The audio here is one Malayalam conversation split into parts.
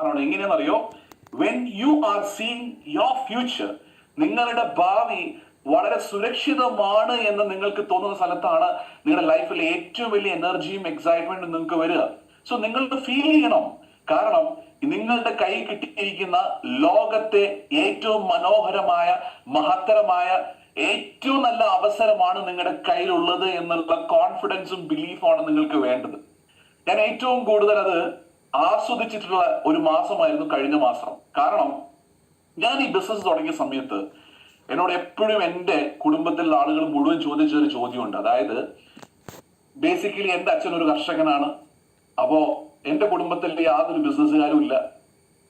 കാരണം എങ്ങനെയാണെന്നറിയോ? When you are seeing your future, നിങ്ങളുടെ ഭാവി വളരെ സുരക്ഷിതമാണ് എന്ന് നിങ്ങൾക്ക് തോന്നുന്ന സ്ഥലത്താണ് നിങ്ങളുടെ ലൈഫിൽ ഏറ്റവും വലിയ എനർജിയും എക്സൈറ്റ്മെന്റും നിങ്ങൾക്ക് വരിക. സോ നിങ്ങൾക്ക് ഫീൽ ചെയ്യണം. കാരണം നിങ്ങളുടെ കൈ കിട്ടിയിരിക്കുന്ന ലോകത്തെ ഏറ്റവും മനോഹരമായ മഹത്തരമായ ഏറ്റവും നല്ല അവസരമാണ് നിങ്ങളുടെ കയ്യിലുള്ളത് എന്നുള്ള കോൺഫിഡൻസും ബിലീഫുമാണ് നിങ്ങൾക്ക് വേണ്ടത്. ഞാൻ ഏറ്റവും കൂടുതൽ അത് ആസ്വദിച്ചിട്ടുള്ള ഒരു മാസമായിരുന്നു കഴിഞ്ഞ മാസം. കാരണം ഞാൻ ഈ ബിസിനസ് തുടങ്ങിയ സമയത്ത് എന്നോട് എപ്പോഴും എൻ്റെ കുടുംബത്തിലുള്ള ആളുകൾ മുഴുവൻ ചോദിച്ച ഒരു ചോദ്യമുണ്ട്. അതായത് ബേസിക്കലി എൻ്റെ അച്ഛൻ ഒരു കർഷകനാണ്. അപ്പോ എൻ്റെ കുടുംബത്തിൽ യാതൊരു ബിസിനസ്സുകാരും ഇല്ല.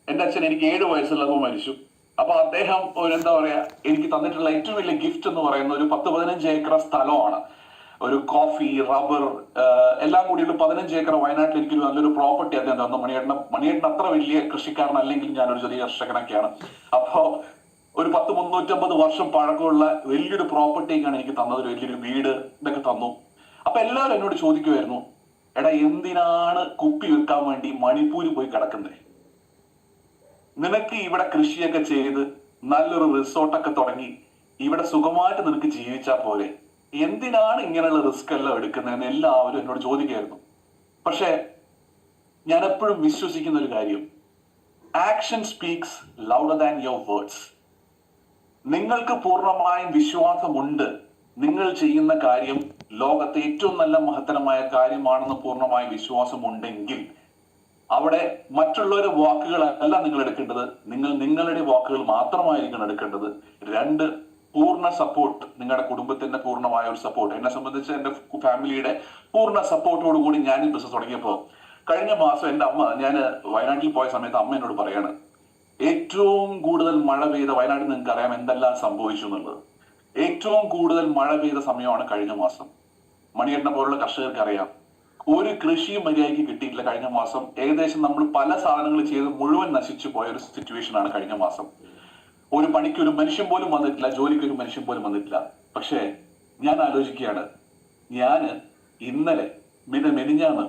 എൻ്റെ അച്ഛൻ എനിക്ക് 7 വയസ്സുള്ളപ്പോൾ മരിച്ചു. അപ്പൊ അദ്ദേഹം ഒരു എന്താ പറയാ, എനിക്ക് തന്നിട്ടുള്ള ഏറ്റവും വലിയ ഗിഫ്റ്റ് എന്ന് പറയുന്ന ഒരു 10-15 ഏക്കർ സ്ഥലമാണ്. ഒരു കോഫി, റബ്ബർ എല്ലാം കൂടി ഒരു 15 ഏക്കർ വയനാട്ടിൽ എനിക്കൊരു നല്ലൊരു പ്രോപ്പർട്ടി അദ്ദേഹം തന്നു. മണിയേട്ടൻ അത്ര വലിയ കൃഷിക്കാരനല്ലെങ്കിൽ ഞാനൊരു ചെറിയ കർഷകനൊക്കെയാണ്. അപ്പോ ഒരു 350 വർഷം പഴക്കമുള്ള വലിയൊരു പ്രോപ്പർട്ടിക്കാണ് എനിക്ക് തന്നത്. ഒരു വലിയൊരു വീട് ഇതൊക്കെ തന്നു. അപ്പൊ എല്ലാവരും എന്നോട് ചോദിക്കുമായിരുന്നു, എടാ എന്തിനാണ് കുപ്പി വെക്കാൻ വേണ്ടി മണിപ്പൂര് പോയി കിടക്കുന്നത്? നിനക്ക് ഇവിടെ കൃഷിയൊക്കെ ചെയ്ത് നല്ലൊരു റിസോർട്ടൊക്കെ തുടങ്ങി ഇവിടെ സുഖമായിട്ട് നിനക്ക് ജീവിച്ചാൽ പോലെ, എന്തിനാണ് ഇങ്ങനെയുള്ള റിസ്ക് എല്ലാം എടുക്കുന്നതെന്ന് എല്ലാവരും എന്നോട് ചോദിക്കായിരുന്നു. പക്ഷെ ഞാൻ എപ്പോഴും വിശ്വസിക്കുന്ന ഒരു കാര്യം, action speaks louder than your words. നിങ്ങൾക്ക് പൂർണ്ണമായും വിശ്വാസമുണ്ട് നിങ്ങൾ ചെയ്യുന്ന കാര്യം ലോകത്തെ ഏറ്റവും നല്ല മഹത്തരമായ കാര്യമാണെന്ന് പൂർണ്ണമായ വിശ്വാസമുണ്ടെങ്കിൽ അവിടെ മറ്റുള്ളവരുടെ വാക്കുകളല്ല നിങ്ങൾ എടുക്കേണ്ടത്. നിങ്ങൾ നിങ്ങളുടെ വാക്കുകൾ മാത്രമായിരിക്കണം എടുക്കേണ്ടത്. 2, പൂർണ്ണ സപ്പോർട്ട്, നിങ്ങളുടെ കുടുംബത്തിന്റെ പൂർണ്ണമായ ഒരു സപ്പോർട്ട്. എന്നെ സംബന്ധിച്ച് എൻ്റെ ഫാമിലിയുടെ പൂർണ്ണ സപ്പോർട്ടോട് കൂടി ഞാൻ ഈ ബിസിനസ് തുടങ്ങിയപ്പോൾ കഴിഞ്ഞ മാസം എൻ്റെ അമ്മ, ഞാൻ വയനാട്ടിൽ പോയ സമയത്ത് അമ്മ എന്നോട് പറയാണ്, ഏറ്റവും കൂടുതൽ മഴ പെയ്ത വയനാട്ടിൽ നിങ്ങൾക്ക് അറിയാം എന്തെല്ലാം സംഭവിച്ചു എന്നുള്ളത്. ഏറ്റവും കൂടുതൽ മഴ പെയ്ത സമയമാണ് കഴിഞ്ഞ മാസം. മണിയേട്ടനെ പോലുള്ള കർഷകർക്ക് അറിയാം, ഒരു കൃഷിയും മര്യാദയ്ക്ക് കിട്ടിയിട്ടില്ല കഴിഞ്ഞ മാസം. ഏകദേശം നമ്മൾ പല സാധനങ്ങൾ ചെയ്ത് മുഴുവൻ നശിച്ചു പോയ ഒരു സിറ്റുവേഷൻ ആണ് കഴിഞ്ഞ മാസം. ഒരു പണിക്ക് ഒരു മനുഷ്യൻ പോലും വന്നിട്ടില്ല, ജോലിക്ക് ഒരു മനുഷ്യൻ പോലും വന്നിട്ടില്ല. പക്ഷേ ഞാൻ ആലോചിക്കുകയാണ്, ഞാൻ ഇന്നലെ മെനിഞ്ഞാന്ന്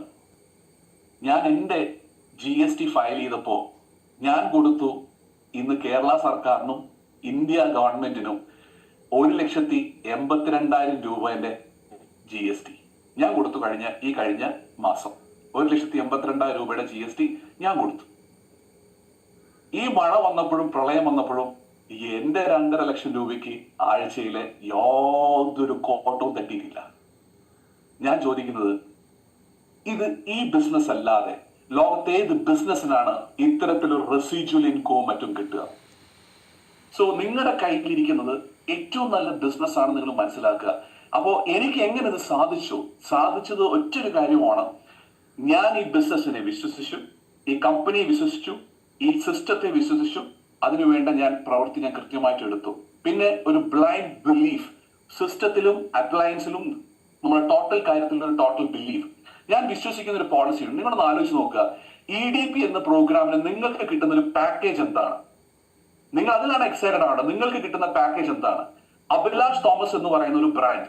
ഞാൻ എൻ്റെ GST ഫയൽ ചെയ്തപ്പോ ഞാൻ കൊടുത്തു ഇന്ന് കേരള സർക്കാരിനും ഇന്ത്യ ഗവൺമെന്റിനും 1,82,000 രൂപയുടെ GST ഞാൻ കൊടുത്തു. കഴിഞ്ഞ മാസം 1,82,000 രൂപയുടെ GST ഞാൻ കൊടുത്തു. ഈ മഴ വന്നപ്പോഴും പ്രളയം വന്നപ്പോഴും എന്റെ 2.5 ലക്ഷം രൂപയ്ക്ക് ആഴ്ചയിലെ യാതൊരു കോട്ടവും തട്ടിയിട്ടില്ല. ഞാൻ ചോദിക്കുന്നത്, ഇത് ഈ ബിസിനസ് അല്ലാതെ ലോകത്തെ ഏത് ബിസിനസ്സിനാണ് ഇത്തരത്തിലൊരു റെസിജ്വൽ ഇൻകവും മറ്റും കിട്ടുക? സോ നിങ്ങളുടെ കയ്യിലിരിക്കുന്നത് ഏറ്റവും നല്ല ബിസിനസ് ആണ് നിങ്ങൾ മനസ്സിലാക്കുക. അപ്പോ എനിക്ക് എങ്ങനെ ഇത് സാധിച്ചത് ഒറ്റൊരു കാര്യമാണ്, ഞാൻ ഈ ബിസിനസ്സിനെ വിശ്വസിച്ചു, ഈ കമ്പനിയെ വിശ്വസിച്ചു, ഈ സിസ്റ്റത്തെ വിശ്വസിച്ചു, അതിനുവേണ്ട പ്രവൃത്തി ഞാൻ കൃത്യമായിട്ട് എടുത്തു. പിന്നെ ഒരു ബ്ലൈൻഡ് ബിലീഫ്, സിസ്റ്റത്തിലും അപ്ലയൻസിലും നമ്മുടെ ടോട്ടൽ കാര്യത്തിലുള്ള ഒരു ടോട്ടൽ ബിലീഫ്. ഞാൻ വിശ്വസിക്കുന്ന ഒരു പോളിസിയുണ്ട്. നിങ്ങളൊന്ന് ആലോചിച്ച് നോക്കുക, EDP എന്ന പ്രോഗ്രാമിന് നിങ്ങൾക്ക് കിട്ടുന്ന ഒരു പാക്കേജ് എന്താണ്? നിങ്ങൾ അതിലാണ് എക്സൈറ്റഡ് ആണ്. നിങ്ങൾക്ക് കിട്ടുന്ന പാക്കേജ് എന്താണ്? അഭിലാഷ് തോമസ് എന്ന് പറയുന്ന ഒരു ബ്രാൻഡ്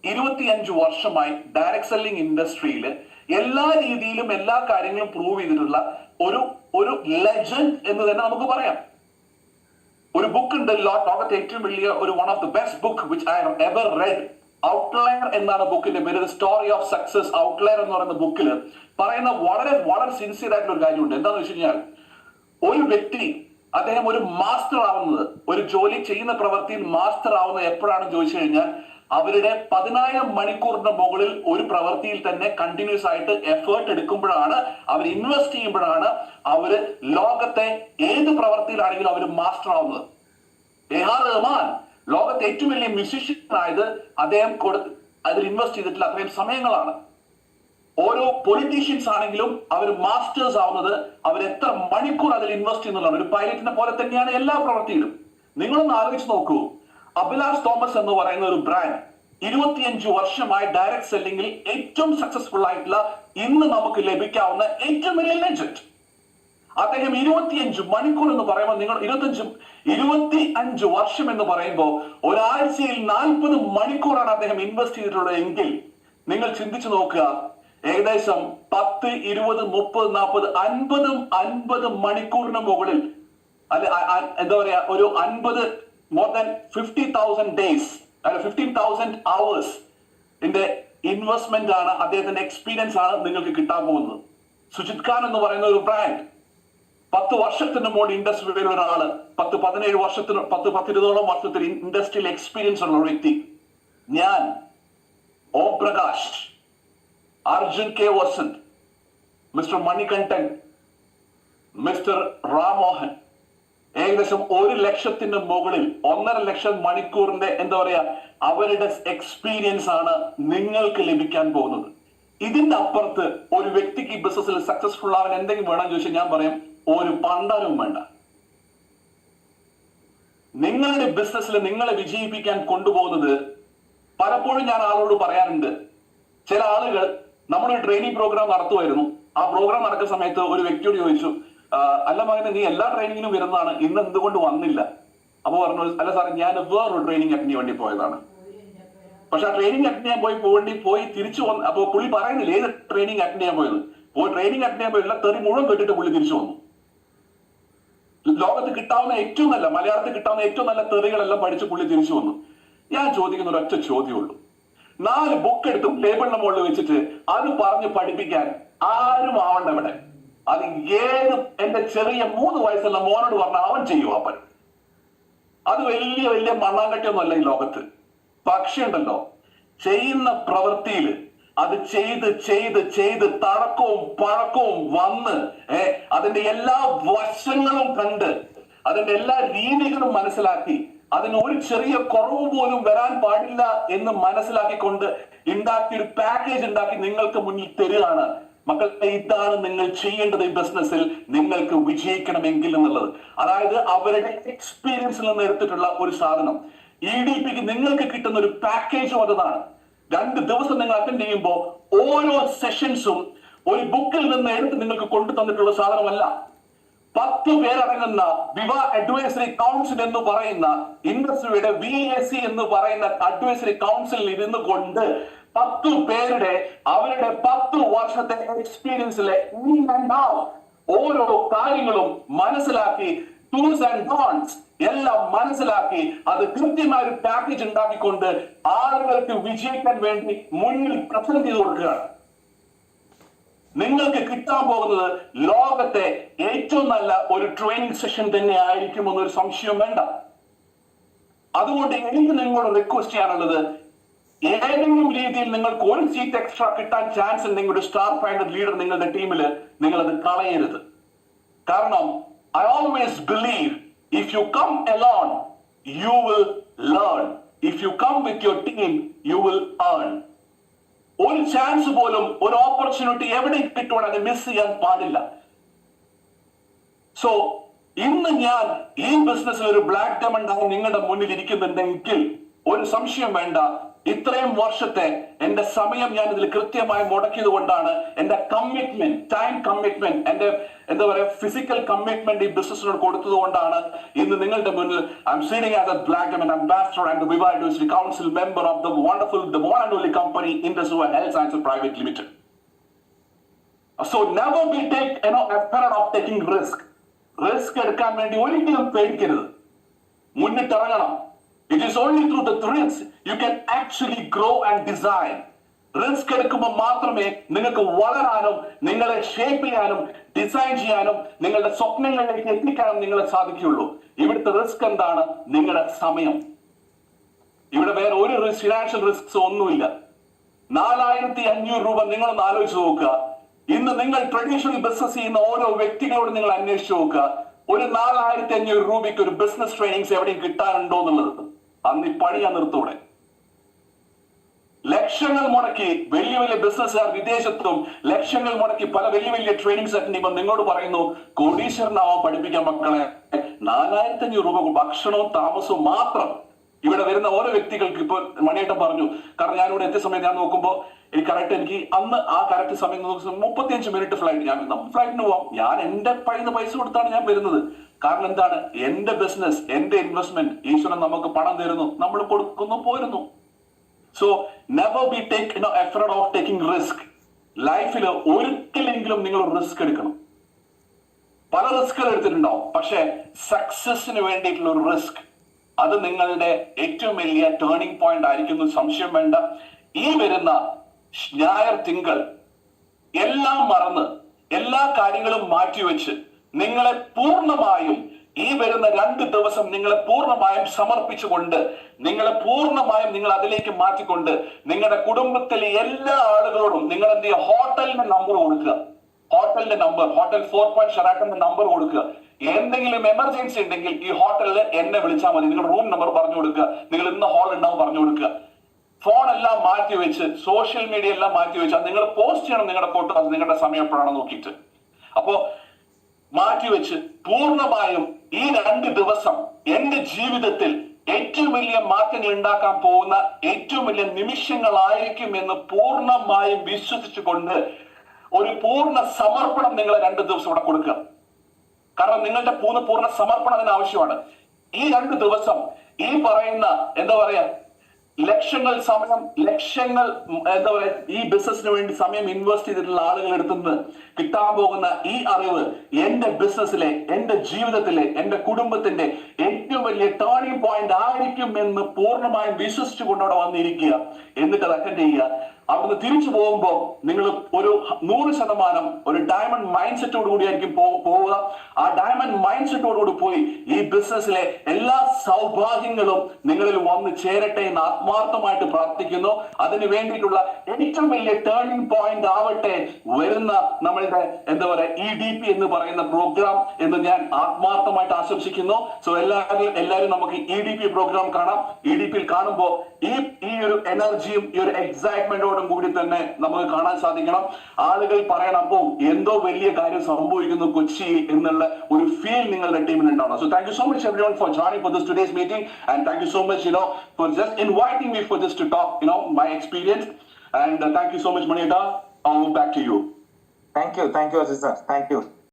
25 വർഷമായി ഡയറക്ട് സെല്ലിംഗ് ഇൻഡസ്ട്രിയിൽ എല്ലാ രീതിയിലും എല്ലാ കാര്യങ്ങളും പ്രൂവ് ചെയ്തിട്ടുള്ള ഒരു ലെജൻഡ് എന്ന് തന്നെ നമുക്ക് പറയാം. ഒരു ബുക്ക് ഉണ്ട്, ലോകത്തെ ഏറ്റവും വലിയ ഒരു one of the best book which I have ever red. Outlier എന്നാണ് ബുക്കിന്റെ പേര്. സ്റ്റോറി ഓഫ് സക്സസ് ഔട്ട്ലയർ എന്ന് പറയുന്ന ബുക്കിൽ പറയുന്ന വളരെ വളരെ സിൻസിയർ ആയിട്ടുള്ള ഒരു കാര്യമുണ്ട്. എന്താണെന്ന് വെച്ച് കഴിഞ്ഞാൽ, ഒരു വ്യക്തി അദ്ദേഹം ഒരു മാസ്റ്റർ ആവുന്നത്, ഒരു ജോലി ചെയ്യുന്ന പ്രവൃത്തിയിൽ മാസ്റ്റർ ആവുന്നത് എപ്പോഴാണെന്ന് ചോദിച്ചു കഴിഞ്ഞാൽ, അവരുടെ 10,000 മണിക്കൂറിന്റെ മുകളിൽ ഒരു പ്രവൃത്തിയിൽ തന്നെ കണ്ടിന്യൂസ് ആയിട്ട് എഫേർട്ട് എടുക്കുമ്പോഴാണ്, അവർ ഇൻവെസ്റ്റ് ചെയ്യുമ്പോഴാണ് അവര് ലോകത്തെ ഏത് പ്രവൃത്തിയിലാണെങ്കിലും അവർ മാസ്റ്റർ ആവുന്നത്. എ.ആർ. റഹ്മാൻ ലോകത്തെ ഏറ്റവും വലിയ മ്യൂസിഷ്യൻ ആയത് അദ്ദേഹം അതിൽ ഇൻവെസ്റ്റ് ചെയ്തിട്ടുള്ള അത്രയും സമയങ്ങളാണ്. ഓരോ പൊളിറ്റീഷ്യൻസ് ആണെങ്കിലും അവർ മാസ്റ്റേഴ്സ് ആവുന്നത് അവർ എത്ര മണിക്കൂർ അതിൽ ഇൻവെസ്റ്റ് ചെയ്യുന്നതാണ്. ഒരു പൈലറ്റിനെ പോലെ തന്നെയാണ് എല്ലാ പ്രവൃത്തിയിലും. നിങ്ങളൊന്ന് ആലോചിച്ച് നോക്കൂ, അഭിലാഷ് തോമസ് എന്ന് പറയുന്ന ഒരു ബ്രാൻഡ് 25 വർഷമായി ഡയറക്ട് സെല്ലിംഗിൽ ഏറ്റവും സക്സസ്ഫുൾ ആയിട്ടുള്ള ഇന്ന് നമുക്ക് ലഭിക്കാവുന്ന ഏറ്റവും വലിയ ലെജൻഡ്. അദ്ദേഹം 25 മണിക്കൂർ എന്ന് പറയുമ്പോൾ, നിങ്ങൾ 25 വർഷം എന്ന് പറയുമ്പോൾ ഒരാഴ്ചയിൽ 40 മണിക്കൂറാണ് അദ്ദേഹം ഇൻവെസ്റ്റ് ചെയ്തിട്ടുള്ളത് എങ്കിൽ നിങ്ങൾ ചിന്തിച്ചു നോക്കുക, ഏകദേശം 10, 20, 30, 40, 50 മണിക്കൂറിന് മുകളിൽ എന്താ പറയാ, ഒരു 50 more than 50,000 days, 15,000 hours investment ആണ്, അദ്ദേഹത്തിന്റെ എക്സ്പീരിയൻസ് ആണ് നിങ്ങൾക്ക് കിട്ടാൻ പോകുന്നത്. സുജിത് ഖാൻ എന്ന് പറയുന്ന ഒരു ബ്രാൻഡ് 10 വർഷത്തിന് മുകളിൽ ഇൻഡസ്ട്രിയിൽ ഒരാള്, 10-17 വർഷത്തിന് 10-20 വർഷത്തിൽ ഇൻഡസ്ട്രിയിൽ എക്സ്പീരിയൻസ് ഉള്ള ഒരു വ്യക്തി. ഞാൻ, Om Prakash, Arjun K Vasant, mister Manikandan, mister Ramohan, ഏകദേശം 1 ലക്ഷത്തിന് മുകളിൽ 1.5 ലക്ഷം മണിക്കൂറിന്റെ എന്താ പറയാ അവരുടെ എക്സ്പീരിയൻസ് ആണ് നിങ്ങൾക്ക് ലഭിക്കാൻ പോകുന്നത്. ഇതിന്റെ അപ്പുറത്ത് ഒരു വ്യക്തിക്ക് ഈ ബിസിനസ്സിൽ സക്സസ്ഫുൾ ആവാൻ എന്തെങ്കിലും വേണമെന്ന് ചോദിച്ചാൽ ഞാൻ പറയും ഒരു പണ്ടാരവും വേണ്ട. നിങ്ങളുടെ ബിസിനസ്സിൽ നിങ്ങളെ വിജയിപ്പിക്കാൻ കൊണ്ടുപോകുന്നത്, പലപ്പോഴും ഞാൻ ആളോട് പറയാറുണ്ട്, ചില ആളുകൾ നമ്മുടെ ട്രെയിനിങ് പ്രോഗ്രാം നടത്തുമായിരുന്നു. ആ പ്രോഗ്രാം നടക്കുന്ന സമയത്ത് ഒരു വ്യക്തിയോട് ചോദിച്ചു, അല്ല മകനെ, നീ എല്ലാ ട്രെയിനിങ്ങിനും വരുന്നതാണ്, ഇന്ന് എന്തുകൊണ്ട് വന്നില്ല? അപ്പൊ പറഞ്ഞു, അല്ല സാറേ, ഞാൻ വേറൊരു ട്രെയിനിങ് അറ്റൻഡ് ചെയ്യാൻ വേണ്ടി പോയതാണ്. പക്ഷെ ആ ട്രെയിനിങ് അറ്റൻഡ് ചെയ്യാൻ പോയി തിരിച്ചു വന്നു. അപ്പൊ പുള്ളി പറയുന്നില്ല ഏത് ട്രെയിനിങ് അറ്റൻഡ് ചെയ്യാൻ പോയത്. ട്രെയിനിങ് അറ്റൻഡ് ചെയ്യാൻ പോയില്ല, തെറി മുഴുവൻ കേട്ടിട്ട് പുള്ളി തിരിച്ചു വന്നു. ലോകത്ത് കിട്ടാവുന്ന ഏറ്റവും നല്ല, മലയാളത്തിൽ കിട്ടാവുന്ന ഏറ്റവും നല്ല തെറികളെല്ലാം പഠിച്ച് പുള്ളി തിരിച്ചു വന്നു. ഞാൻ ചോദിക്കുന്ന ഒരൊറ്റ ചോദ്യമുള്ളൂ, 4 ബുക്ക് എടുത്ത് ടേബിളിന്റെ മുകളിൽ വെച്ചിട്ട് അത് പറഞ്ഞ് പഠിപ്പിക്കാൻ ആരും ആവണ്ട ഇവിടെ. അത് ഏത് എന്റെ ചെറിയ 3 വയസ്സുള്ള മോനോട് പറഞ്ഞാൽ അവൻ ചെയ്യും. അപ്പൻ അത് വലിയ മണ്ണാങ്കട്ടിയൊന്നും അല്ല ഈ ലോകത്ത്. പക്ഷേ ഉണ്ടല്ലോ, ചെയ്യുന്ന പ്രവൃത്തിയിൽ അത് ചെയ്ത് തഴക്കവും പഴക്കവും വന്ന് അതിന്റെ എല്ലാ വശങ്ങളും കണ്ട് അതിന്റെ എല്ലാ രീതികളും മനസ്സിലാക്കി അതിന് ഒരു ചെറിയ കുറവ് പോലും വരാൻ പാടില്ല എന്ന് മനസ്സിലാക്കിക്കൊണ്ട് ഉണ്ടാക്കിയ ഒരു പാക്കേജ് ഉണ്ടാക്കി നിങ്ങൾക്ക് മുന്നിൽ തരികയാണ്. മക്കളെ, ഇതാണ് നിങ്ങൾ ചെയ്യേണ്ടത് ഈ ബിസിനസ്സിൽ നിങ്ങൾക്ക് വിജയിക്കണമെങ്കിൽ എന്നുള്ളത്. അതായത് അവരുടെ എക്സ്പീരിയൻസിൽ നിന്ന് എടുത്തിട്ടുള്ള ഒരു സാധനം. EDPക്ക് നിങ്ങൾക്ക് കിട്ടുന്ന ഒരു പാക്കേജും അതാണ്. 2 ദിവസം നിങ്ങൾ അറ്റൻഡ് ചെയ്യുമ്പോൾ ഓരോ സെഷൻസും ഒരു ബുക്കിൽ നിന്ന് എടുത്ത് നിങ്ങൾക്ക് കൊണ്ടു തന്നിട്ടുള്ള സാധനമല്ല. 10 പേരടങ്ങുന്ന വിവ അഡ്വൈസറി കൗൺസിൽ എന്ന് പറയുന്ന ഇൻഡസ്ട്രിയുടെ VAC എന്ന് പറയുന്ന അഡ്വൈസറി കൗൺസിലിൽ ഇരുന്ന് കൊണ്ട് 10 പേരുടെ അവരുടെ 10 വർഷത്തെ എക്സ്പീരിയൻസിലെ ഓരോ കാര്യങ്ങളും മനസ്സിലാക്കി, ടൂൾസ് ആൻഡ് ഡോൺസ് എല്ലാം മനസ്സിലാക്കി അത് കൃത്യമായ ഒരു പാക്കേജ് ഉണ്ടാക്കിക്കൊണ്ട് ആളുകൾക്ക് വിജയിക്കാൻ വേണ്ടി മുന്നിൽ പ്രസന്റ് ചെയ്ത് കൊടുക്കുകയാണ്. നിങ്ങൾക്ക് കിട്ടാൻ പോകുന്നത് ലോകത്തെ ഏറ്റവും നല്ല ഒരു ട്രെയിനിങ് സെഷൻ തന്നെ ആയിരിക്കും എന്നൊരു സംശയം വേണ്ട. അതുകൊണ്ട് എനിക്ക് നിങ്ങളോട് റിക്വസ്റ്റ് ചെയ്യാനുള്ളത്, ഏതെങ്കിലും രീതിയിൽ നിങ്ങൾക്ക് ഒരു സീറ്റ് എക്സ്ട്രാ കിട്ടാൻ ചാൻസ് ഉണ്ടെങ്കിൽ ഒരു സ്റ്റാർ ഫൈൻഡർ ലീഡർ നിങ്ങളുടെ ടീമിൽ നിങ്ങൾ അത് കളയരുത്. കാരണം I always believe if you come alone, you will learn. If you come with your team, you will earn. ഒരു ചാൻസ് പോലും, ഒരു ഓപ്പർച്യൂണിറ്റി എവിടെ കിട്ടുവാണെങ്കിൽ മിസ് ചെയ്യാൻ പാടില്ല. സോ ഇന്ന് ഞാൻ ഈ ബിസിനസ്സിൽ ഒരു ബ്ലാക്ക് ഡയമണ്ട് ആയി നിങ്ങളുടെ മുന്നിൽ ഇരിക്കുന്നുണ്ടെങ്കിൽ ഒരു സംശയം വേണ്ട, ഇത്രയും വർഷത്തെ എന്റെ സമയം ഞാൻ ഇതിൽ കൃത്യമായി മുടക്കിയത് കൊണ്ടാണ്, എന്റെ കമ്മിറ്റ്മെന്റ്, ടൈം കമ്മിറ്റ്മെന്റ്, എന്റെ എന്താ പറയാ ഫിസിക്കൽ കമ്മിറ്റ്മെന്റ് ഈ ബിസിനസ്സിനോട് കൊടുത്തത് കൊണ്ടാണ് ഇന്ന് നിങ്ങളുടെ മുന്നിൽ I'm sitting as a black diamond ambassador and Viva advisory council member of the wonderful, the one and only company Indus Viva Health Sciences Private Limited. So never be afraid of taking risk. Risk എടുക്കാൻ വേണ്ടി ഒരിക്കലും പേടിക്കരുത്, മുന്നിട്ടിറങ്ങണം. It is only through the risk you can actually grow and design. Risk എടുക്കുമ്പോൾ മാത്രമേ നിങ്ങൾക്ക് വളരാനും നിങ്ങളെ ഷേപ്പ് ചെയ്യാനും ഡിസൈൻ ചെയ്യാനും നിങ്ങളുടെ സ്വപ്നങ്ങളിലേക്ക് എത്തിക്കാനും നിങ്ങളെ സാധിക്കുകയുള്ളൂ. ഇവിടുത്തെ റിസ്ക് എന്താണ്? നിങ്ങളുടെ സമയം. ഇവിടെ വേറെ ഒരു ഫിനാൻഷ്യൽ റിസ്ക്സ് ഒന്നുമില്ല. 4500 രൂപ നിങ്ങളൊന്ന് ആലോചിച്ച് നോക്കുക. ഇന്ന് നിങ്ങൾ ട്രഡീഷണൽ ബിസിനസ് ചെയ്യുന്ന ഓരോ വ്യക്തികളോട് നിങ്ങൾ അന്വേഷിച്ച് നോക്കുക, ഒരു 4500 രൂപയ്ക്ക് ഒരു ബിസിനസ് ട്രെയിനിങ്സ് എവിടെയും കിട്ടാനുണ്ടോ എന്നുള്ളത്. അന്ന് ഈ പണിയാ നിർത്തൂടെ. ലക്ഷങ്ങൾ മുടക്കി വലിയ വലിയ ബിസിനസ്സുകാർ വിദേശത്തും ലക്ഷങ്ങൾ മുടക്കി പല വലിയ ട്രെയിനിങ്സ് അറ്റൻഡ് ചെയ്യുമ്പോൾ നിങ്ങളോട് പറയുന്നു കോടീശ്വരനാവാൻ പഠിപ്പിക്കാൻ മക്കളെ. 4500 രൂപ ഭക്ഷണവും താമസവും മാത്രം. ഇവിടെ വരുന്ന ഓരോ വ്യക്തികൾക്ക് ഇപ്പൊ മണിയേട്ടൻ പറഞ്ഞു, കാരണം ഞാനിവിടെ എത്തിയ സമയത്ത് ഞാൻ നോക്കുമ്പോൾ എനിക്ക് അന്ന് ആ കറക്റ്റ് സമയം 35 മിനിറ്റ് ഫ്ലൈറ്റ്. ഞാൻ ഫ്ലൈറ്റിന് പോവാം, ഞാൻ എന്റെ പൈസ കൊടുത്താണ് ഞാൻ വരുന്നത്. കാരണം എന്താണ്? എന്റെ ബിസിനസ്, എന്റെ ഇൻവെസ്റ്റ്മെന്റ്, ഈശ്വരൻ നമുക്ക് പണം തരുന്നു, നമ്മൾ കൊടുക്കുന്നു, പോരുന്നു. So never be afraid of taking risk. ലൈഫിൽ ഒരിക്കലെങ്കിലും നിങ്ങൾ റിസ്ക് എടുക്കണം. പല റിസ്കുകൾ എടുത്തിട്ടുണ്ടാവും, പക്ഷെ സക്സസിന് വേണ്ടിയിട്ടുള്ള ഒരു റിസ്ക്, അത് നിങ്ങളുടെ ഏറ്റവും വലിയ ടേണിംഗ് പോയിന്റ് ആയിരിക്കുന്നു, സംശയം വേണ്ട. ഈ വരുന്ന ഞായർ തിങ്കൾ എല്ലാം മറന്ന് എല്ലാ കാര്യങ്ങളും മാറ്റിവെച്ച് നിങ്ങളെ പൂർണ്ണമായും ഈ വരുന്ന 2 ദിവസം നിങ്ങളെ പൂർണ്ണമായും സമർപ്പിച്ചുകൊണ്ട്, നിങ്ങളെ പൂർണ്ണമായും നിങ്ങൾ അതിലേക്ക് മാറ്റിക്കൊണ്ട്, നിങ്ങളുടെ കുടുംബത്തിലെ എല്ലാ ആളുകളോടും നിങ്ങൾ എന്ത് ചെയ്യുക, ഹോട്ടലിന്റെ നമ്പർ കൊടുക്കുക. ഹോട്ടലിന്റെ നമ്പർ, ഹോട്ടൽ 4 പോയിന്റ് ഷെറാട്ടന്റെ നമ്പർ കൊടുക്കുക. എന്തെങ്കിലും എമർജൻസി ഉണ്ടെങ്കിൽ ഈ ഹോട്ടലിൽ എന്നെ വിളിച്ചാൽ മതി. നിങ്ങൾ റൂം നമ്പർ പറഞ്ഞു കൊടുക്കുക, നിങ്ങൾ ഇന്ന് ഹോൾ ഉണ്ടാവും പറഞ്ഞു കൊടുക്കുക. ഫോൺ എല്ലാം മാറ്റിവെച്ച്, സോഷ്യൽ മീഡിയ എല്ലാം മാറ്റിവെച്ച്, അത് നിങ്ങൾ പോസ്റ്റ് ചെയ്യണം നിങ്ങളുടെ ഫോട്ടോ, അത് നിങ്ങളുടെ സമയം എപ്പോഴാണ് നോക്കിയിട്ട്. അപ്പോ മാറ്റിവെച്ച് പൂർണ്ണമായും ഈ 2 ദിവസം എന്റെ ജീവിതത്തിൽ ഏറ്റവും വലിയ മാറ്റങ്ങൾ ഉണ്ടാക്കാൻ പോകുന്ന ഏറ്റവും വലിയ നിമിഷങ്ങളായിരിക്കും എന്ന് പൂർണ്ണമായും വിശ്വസിച്ചുകൊണ്ട് ഒരു പൂർണ്ണ സമർപ്പണം നിങ്ങൾ 2 ദിവസം ഇവിടെ കൊടുക്കുക. കാരണം നിങ്ങളുടെ പൂർണ്ണ സമർപ്പണം അതിന് ആവശ്യമാണ്. ഈ 2 ദിവസം ഈ പറയുന്ന എന്താ പറയാ ലക്ഷങ്ങൾ സമയം, ലക്ഷങ്ങൾ എന്താ പറയാ ഈ ബിസിനസിന് വേണ്ടി സമയം ഇൻവെസ്റ്റ് ചെയ്തിട്ടുള്ള ആളുകൾ എടുത്തുനിന്ന് കിട്ടാൻ പോകുന്ന ഈ അറിവ് എന്റെ ബിസിനസ്സിലെ, എന്റെ ജീവിതത്തിലെ, എന്റെ കുടുംബത്തിന്റെ ഏറ്റവും വലിയ ടേണിംഗ് പോയിന്റ് ആയിരിക്കും എന്ന് പൂർണ്ണമായും വിശ്വസിച്ചു കൊണ്ടവിടെ വന്നിരിക്കുക. എന്നിട്ട് അത് അറ്റൻഡ് ചെയ്യുക. അവിടുന്ന് തിരിച്ചു പോകുമ്പോൾ നിങ്ങൾ ഒരു 100% ഒരു ഡയമണ്ട് മൈൻഡ് സെറ്റോട് കൂടിയായിരിക്കും പോവുക. ആ ഡയമണ്ട് മൈൻഡ് സെറ്റോട് കൂടി പോയി ഈ ബിസിനസ്സിലെ എല്ലാ സൗഭാഗ്യങ്ങളും നിങ്ങളിൽ വന്ന് ചേരട്ടെ എന്ന് ആത്മാർത്ഥമായിട്ട് പ്രാർത്ഥിക്കുന്നു. അതിന് വേണ്ടിയിട്ടുള്ള ഏറ്റവും വലിയ ടേണിംഗ് പോയിന്റ് ആവട്ടെ വരുന്ന നമ്മളുടെ എന്താ പറയാ EDP എന്ന് പറയുന്ന പ്രോഗ്രാം എന്ന് ഞാൻ ആത്മാർത്ഥമായിട്ട് ആശംസിക്കുന്നു. സോ എല്ലാവരും നമുക്ക് EDP പ്രോഗ്രാം കാണാം. EDP കാണുമ്പോൾ ഈ ഒരു എനർജിയും ഈ ഒരു എക്സൈറ്റ്മെന്റോടും കൂടി തന്നെ നമുക്ക് കാണാൻ സാധിക്കണം. ആളുകൾ പറയണം, ഓ എന്തോ വലിയ കാര്യം സംഭവിക്കുന്നു കൊച്ചിയിൽ എന്നുള്ള ഒരു ഫീൽ നിങ്ങളുടെ ടീമിൽ ഉണ്ടാവണം. So thank you so much everyone for joining for this today's meeting, and thank you so much for just inviting me for this to talk my experience, and thank you so much Manita. I'll back to you. Thank you Aziz sir, thank you.